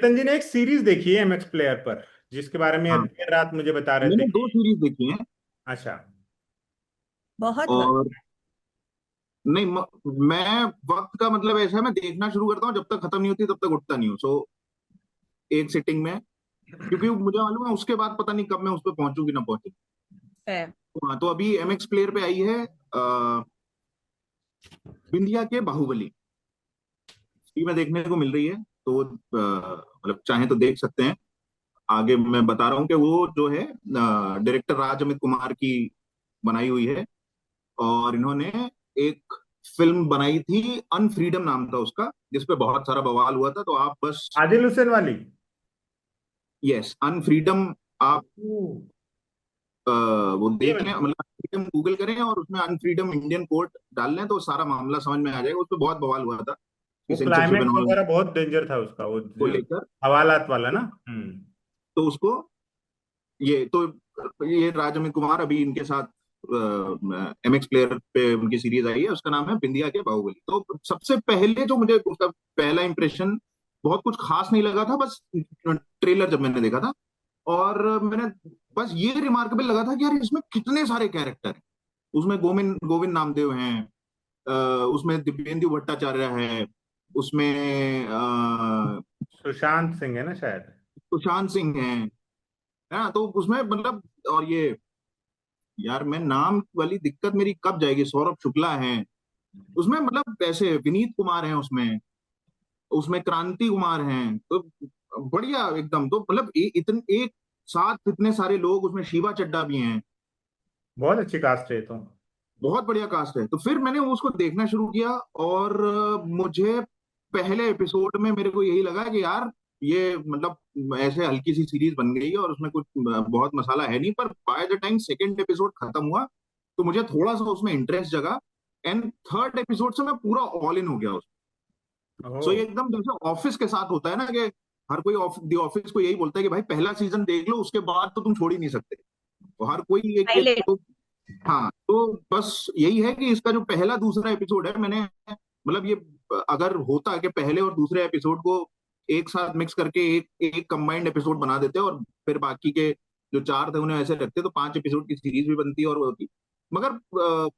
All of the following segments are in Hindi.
चेतन जी ने एक सीरीज देखी है एमएक्स प्लेयर पर, जिसके बारे में हाँ, देर रात मुझे बता रहे थे मैंने दो कि। सीरीज देखी हैं। अच्छा। बहुत वक्त। और नहीं मैं वक्त का मतलब ऐसा है, मैं देखना शुरू करता हूँ, जब तक खत्म नहीं होती तब तक उठता नहीं हूँ। एक सिटिंग में, क्योंकि मुझे मालूम है उसके बाद पता नहीं कब मैं उस पर पहुंचू कि ना पहुंचू। है। हाँ, तो अभी एमएक्स प्लेयर पे आई है बिंदिया के बाहुबली। फ्री में देखने को मिल रही है, तो मतलब चाहे तो देख सकते हैं। आगे मैं बता रहा हूँ कि वो जो है डायरेक्टर राज अमित कुमार की बनाई हुई है। और इन्होंने एक फिल्म बनाई थी, अनफ्रीडम नाम था उसका, जिसपे बहुत सारा बवाल हुआ था। तो आप बस, आदिल हुसैन वाली। यस, अनफ्रीडम। आप अ, वो ये देख लें, मतलब अनफ्रीडम गूगल करें और उसमें अनफ्रीडम इंडियन कोर्ट डाल लें तो सारा मामला समझ में आ जाएगा। उस पर बहुत बवाल हुआ था कि वो सेंसरशिप एंड क्लाइमेक्स ऑल वगैरह बहुत डेंजर था उसका, वो को लेकर। हवालात वाला ना। तो उसको, ये तो ये राज अमित कुमार अभी इनके साथ एमएक्स प्लेयर पे उनकी सीरीज आई है, उसका नाम है बिंदिया के बाहुबली। तो सबसे पहले जो मुझे उसका पहला इंप्रेशन, बहुत कुछ खास नहीं लगा था, बस ट्रेलर जब मैंने देखा था। और मैंने बस ये रिमार्केबल लगा था कि यार इसमें कितने सारे कैरेक्टर हैं। उसमें गोविंद गोविंद नामदेव हैं, अ, उसमें दिव्येंदु भट्टाचार्य है, उसमें सुशांत सिंह है ना शायद। सुशांत सिंह हैं, है ना। तो उसमें मतलब, और ये, यार मैं नाम वाली दिक्कत मेरी कब जाएगी, सौरभ शुक्ला है उसमें, मतलब ऐसे विनीत कुमार हैं उसमें, उसमें क्रांति कुमार हैं। तो बढ़िया एकदम। तो मतलब इतने एक साथ इतने सारे लोग उसमें, शिवा चड्डा भी हैं। बहुत अच्छी कास्ट है ये तो। बहुत बढ़िया कास्ट है। तो फिर मैंने उसको देखना शुरू किया, और मुझे पहले एपिसोड में मेरे को यही लगा कि यार ये मतलब ऐसे हल्की सी सीरीज बन गई है और उसमें कुछ बहुत मसाला है नहीं। पर by the time second episode खत्म हुआ तो मुझे थोड़ा सा उसमें इंटरेस्ट जगा। एंड थर्ड एपिसोड से मैं पूरा ऑल इन हो गया उसमें। सो ये ओह। एकदम जैसे ऑफिस के साथ होता है ना, कि हर कोई दी ऑफिस को यही बोलता है कि भाई पहला सीजन देख लो, उसके बाद तो तुम छोड़ ही नहीं सकते। तो हर कोई एक एक पायलट। तो, हाँ, तो बस यही है कि इसका जो पहला दूसरा एपिसोड है, मैंने मतलब ये, अगर होता कि पहले और दूसरे एपिसोड को एक साथ मिक्स करके एक एक कंबाइंड एपिसोड बना देते और फिर बाकी के जो चार थे उन्हें ऐसे रखते, तो 5 एपिसोड की सीरीज भी बनती और वो होती। मगर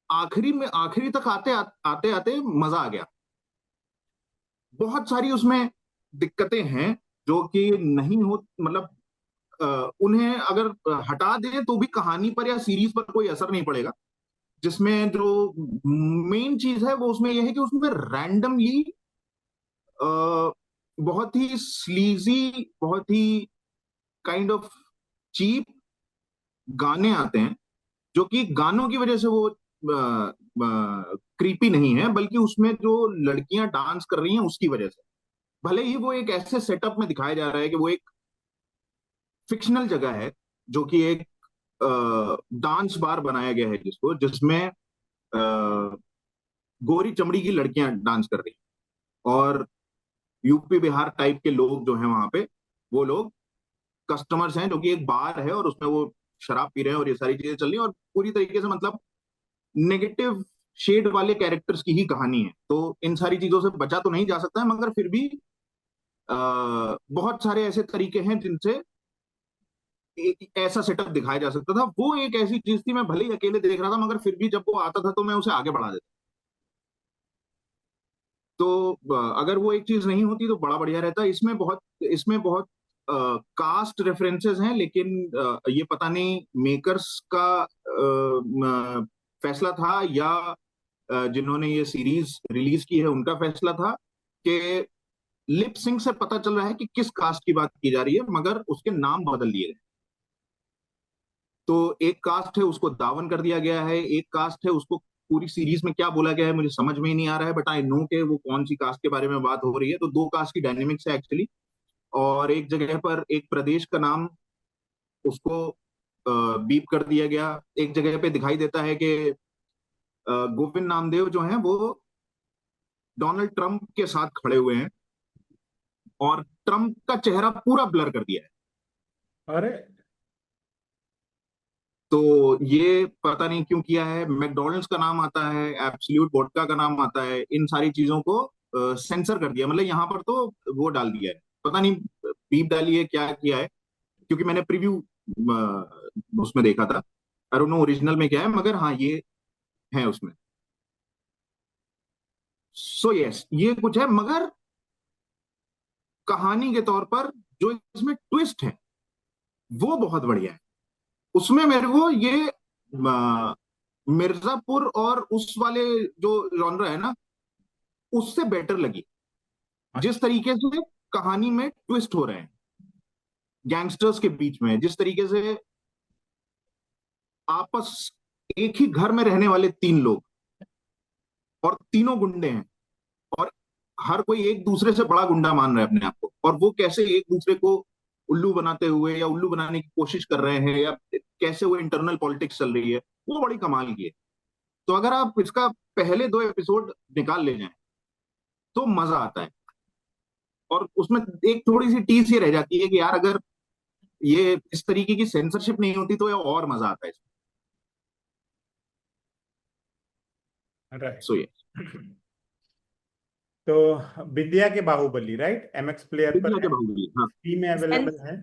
आखिरी में, आखिरी तक आते आते मजा आ गया। बहुत सारी उसमें दिक्कतें हैं जो कि नहीं हो, मतलब उन्हें अगर हटा दें तो भी कहानी पर या सीरीज पर कोई असर नहीं पड़ेगा। जिसमें जो मेन चीज है वो उसमें यह है कि उसमें रैंडमली बहुत ही स्लीजी, बहुत ही काइंड ऑफ चीप गाने आते हैं, जो कि गानों की वजह से वो क्रीपी नहीं है, बल्कि उसमें जो लड़कियां डांस कर रही हैं उसकी वजह से। भले ही वो एक ऐसे सेटअप में दिखाया जा रहा है कि वो एक फिक्शनल जगह है, जो कि एक डांस बार बनाया गया है जिसको, जिसमें गोरी चमड़ी की लड़कियां डांस कर रही हैं। और यूपी बिहार टाइप के लोग जो हैं वहां पे, वो लोग कस्टमर्स हैं, जो कि एक बार है और उसमें वो शराब पी रहे हैं और ये सारी चीजें चल रही हैं। और पूरी तरीके से मतलब नेगेटिव शेड वाले कैरेक्टर्स की ही कहानी है। तो इन सारी चीजों से बचा तो नहीं जा सकता है, मगर फिर भी बहुत सारे ऐसे तरीके हैं जिनसे ऐसा सेटअप दिखाया जा सकता था। वो एक ऐसी चीज थी, मैं भले ही अकेले देख रहा था मगर फिर भी जब वो आता था तो मैं उसे आगे बढ़ा देता। तो अगर वो एक चीज नहीं होती तो बड़ा बढ़िया रहता। इसमें बहुत कास्ट रेफरेंसेस हैं, लेकिन ये पता नहीं मेकर्स का फैसला था या जिन्होंने ये सीरीज रिलीज की है उनका फैसला था, कि लिप सिंक से पता चल रहा है कि किस कास्ट की बात की जा रही है, मगर उसके नाम बदल दिए गए। तो एक कास्ट है उसको दावन कर दिया गया है, एक कास्ट है उसको पूरी सीरीज में क्या बोला गया है मुझे समझ में ही नहीं आ रहा है, बट आई नो के वो कौन सी कास्ट के बारे में बात हो रही है। तो दो कास्ट की डायनेमिक्स है एक्चुअली। और एक जगह पर एक प्रदेश का नाम उसको बीप कर दिया गया। एक जगह पे दिखाई देता है कि गोविंद नामदेव जो हैं वो डोनाल्ड ट्रंप के साथ खड़े हुए हैं और ट्रंप का चेहरा पूरा ब्लर कर दिया है। अरे। तो ये पता नहीं क्यों किया है। मैकडोनल्ड्स का नाम आता है, एब्सोल्यूट वोडका का नाम आता है, इन सारी चीजों को सेंसर कर दिया, मतलब यहाँ पर तो वो डाल दिया है, पता नहीं बीप डाली है क्या किया है, क्योंकि मैंने प्रीव्यू उसमें देखा था। आई डोंट नो ओरिजिनल में क्या है, मगर हाँ ये है उसमें। सो यस, ये कुछ है, मगर कहानी के तौर पर जो इसमें ट्विस्ट है वो बहुत बढ़िया है। उसमें मेरे को ये मिर्जापुर और उस वाले जो जॉनरा है ना, उससे बेटर लगी। जिस तरीके से कहानी में ट्विस्ट हो रहे हैं गैंगस्टर्स के बीच में, जिस तरीके से आपस, एक ही घर में रहने वाले तीन लोग और तीनों गुंडे हैं, और हर कोई एक दूसरे से बड़ा गुंडा मान रहा है अपने आप को, और वो कैसे एक दूसरे को उल्लू बनाते हुए या उल्लू बनाने की कोशिश कर रहे हैं, या कैसे वो इंटरनल पॉलिटिक्स चल रही है, वो बड़ी कमाल की है। तो अगर आप इसका पहले 2 एपिसोड निकाल ले जाएं तो मजा आता है। और उसमें एक थोड़ी सी टीस ये रह जाती है कि यार अगर ये इस तरीके की सेंसरशिप नहीं होती तो ये और मजा आता है। राइट। सो ये तो विद्या के बाहुबली, राइट, एमएक्स प्लेयर विद्या पर के है, बाहुबली, हाँ। फ्री में सेंस अवेलेबल है।